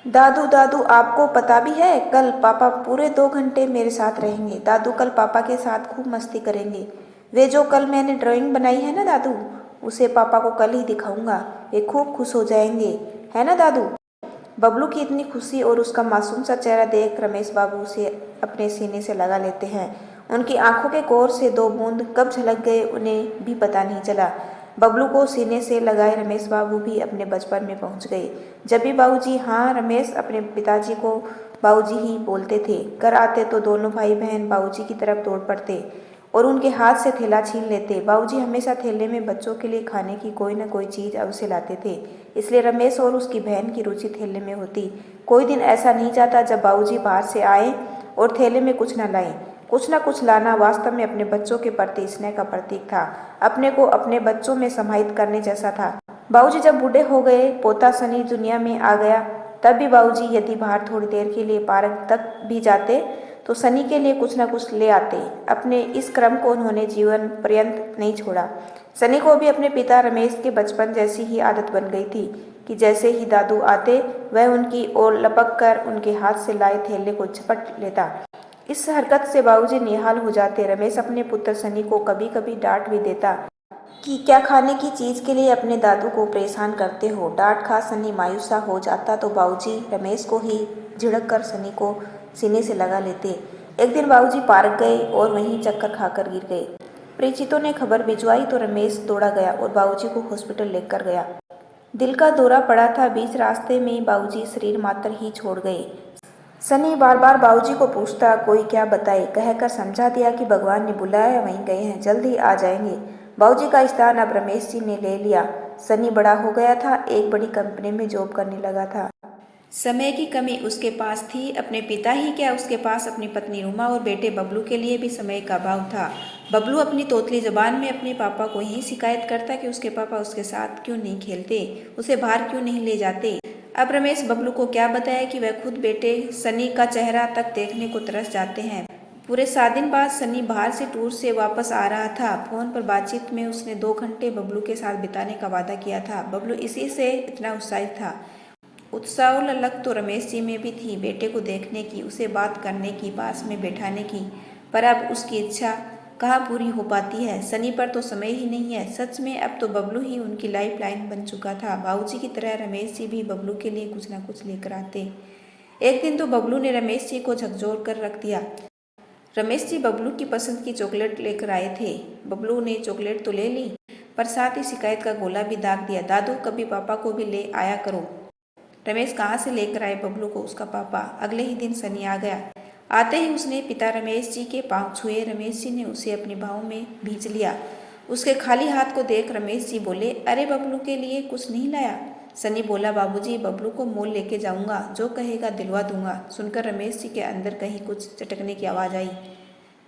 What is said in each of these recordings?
दादू दादू आपको पता भी है कल पापा पूरे 2 घंटे मेरे साथ रहेंगे। दादू कल पापा के साथ खूब मस्ती करेंगे। वे जो कल मैंने ड्राइंग बनाई है ना दादू, उसे पापा को कल ही दिखाऊंगा। वे खूब खुश हो जाएंगे, है ना दादू। बबलू की इतनी खुशी और उसका मासूम सा चेहरा देख रमेश बाबू उसे अपने सीने से लगा लेते हैं। उनकी आंखों के कोर से 2 बूंद कब झलक गए उन्हें भी पता नहीं चला। बबलू को सीने से लगाए रमेश बाबू भी अपने बचपन में पहुंच गए। जब भी बाबूजी, हाँ, रमेश अपने पिताजी को बाबूजी ही बोलते थे। घर आते तो दोनों भाई बहन बाबूजी की तरफ दौड़ पड़ते और उनके हाथ से थैला छीन लेते। बाबूजी हमेशा थैले में बच्चों के लिए खाने की कोई न कोई चीज़ अवश्य लाते थे, इसलिए रमेश और उसकी बहन की रुचि थैले में होती। कोई दिन ऐसा नहीं जाता जब बाबूजी बाहर से आए और थैले में कुछ न लाएं। कुछ न कुछ लाना वास्तव में अपने बच्चों के प्रति स्नेह का प्रतीक था, अपने को अपने बच्चों में समाहित करने जैसा था। बाबूजी जब बूढ़े हो गए, पोता सनी दुनिया में आ गया, तब भी बाबूजी यदि बाहर थोड़ी देर के लिए पार्क तक भी जाते तो सनी के लिए कुछ न कुछ ले आते। अपने इस क्रम को उन्होंने जीवन पर्यंत नहीं छोड़ा। सनी को भी अपने पिता रमेश के बचपन जैसी ही आदत बन गई थी कि जैसे ही दादू आते वह उनकी ओर लपक कर उनके हाथ से लाए थैले को झपट लेता। इस हरकत से बाबूजी निहाल हो जाते। रमेश अपने पुत्र सनी को कभी कभी डांट भी देता कि क्या खाने की चीज के लिए अपने दादू को परेशान करते हो। डांट खा सनी मायूसा हो जाता तो बाबूजी रमेश को ही झिड़क कर सनी को सीने से लगा लेते। एक दिन बाबूजी पार्क गए और वहीं चक्कर खाकर गिर गए। परिचितों ने खबर भिजवाई तो रमेश दौड़ा गया और बाबूजी को हॉस्पिटल लेकर गया। दिल का दौरा पड़ा था। बीच रास्ते में बाबूजी शरीर मात्र ही छोड़ गए। सनी बार बार बाबूजी को पूछता, कोई क्या बताए, कहकर समझा दिया कि भगवान ने बुलाया, वहीं गए हैं, जल्द ही आ जाएंगे। बाबूजी का स्थान अब रमेश जी ने ले लिया। सनी बड़ा हो गया था, एक बड़ी कंपनी में जॉब करने लगा था। समय की कमी उसके पास थी। अपने पिता ही क्या, उसके पास अपनी पत्नी रुमा और बेटे बबलू के लिए भी समय का अभाव था। बबलू अपनी तोतली जबान में अपने पापा को यही शिकायत करता कि उसके पापा उसके साथ क्यों नहीं खेलते, उसे बाहर क्यों नहीं ले जाते। अब रमेश बबलू को क्या बताया कि वह खुद बेटे सनी का चेहरा तक देखने को तरस जाते हैं। पूरे 7 दिन बाद सनी बाहर से टूर से वापस आ रहा था। फोन पर बातचीत में उसने 2 घंटे बबलू के साथ बिताने का वादा किया था। बबलू इसी से इतना उत्साहित था। उत्साह और ललक तो रमेश जी में भी थी, बेटे को देखने की, उसे बात करने की, पास में बैठाने की। पर अब उसकी इच्छा कहाँ पूरी हो पाती है। सनी पर तो समय ही नहीं है। सच में अब तो बबलू ही उनकी लाइफ लाइन बन चुका था। बाबूजी की तरह रमेश जी भी बबलू के लिए कुछ न कुछ लेकर आते। एक दिन तो बबलू ने रमेश जी को झकझोर कर रख दिया। रमेश जी बबलू की पसंद की चॉकलेट लेकर आए थे। बबलू ने चॉकलेट तो ले ली, पर साथ ही शिकायत का गोला भी दाग दिया, दादू कभी पापा को भी ले आया करो। रमेश कहाँ से लेकर आए बबलू को उसका पापा। अगले ही दिन सनी आ गया। आते ही उसने पिता रमेश जी के पांव छुए। रमेश जी ने उसे अपने बाहों में भींच लिया। उसके खाली हाथ को देख रमेश जी बोले, अरे बबलू के लिए कुछ नहीं लाया। सनी बोला, बाबूजी बबलू को मॉल लेके जाऊंगा, जो कहेगा दिलवा दूंगा। सुनकर रमेश जी के अंदर कहीं कुछ चटकने की आवाज़ आई।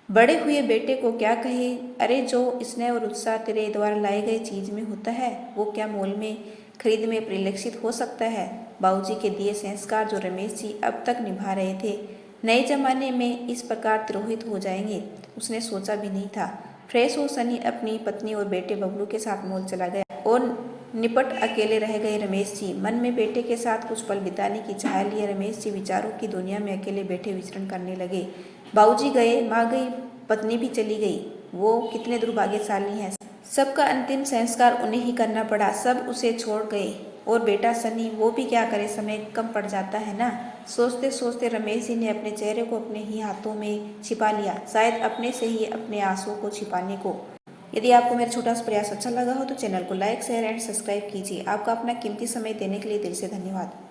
बड़े हुए बेटे को क्या कहे। अरे जो स्नेह और उत्साह तेरे द्वारा लाए गए चीज में होता है, वो क्या मॉल में खरीद में परिलक्षित हो सकता है। बाबूजी के दिए संस्कार जो रमेश जी अब तक निभा रहे थे, नए जमाने में इस प्रकार तिरोहित हो जाएंगे, उसने सोचा भी नहीं था। फ्रेश हो सनी अपनी पत्नी और बेटे बबलू के साथ मॉल चला गया और निपट अकेले रह गए रमेश जी। मन में बेटे के साथ कुछ पल बिताने की चाह लिए रमेश जी विचारों की दुनिया में अकेले बैठे विचरण करने लगे। बाबूजी गए, माँ गई, पत्नी भी चली गई। वो कितने दुर्भाग्यशाली हैं। सबका अंतिम संस्कार उन्हें ही करना पड़ा। सब उसे छोड़ गए और बेटा सनी, वो भी क्या करे, समय कम पड़ जाता है ना। सोचते सोचते रमेश जी ने अपने चेहरे को अपने ही हाथों में छिपा लिया, शायद अपने से ही अपने आंसुओं को छिपाने को। यदि आपको मेरा छोटा सा प्रयास अच्छा लगा हो तो चैनल को लाइक, शेयर एंड सब्सक्राइब कीजिए। आपका अपना कीमती समय देने के लिए दिल से धन्यवाद।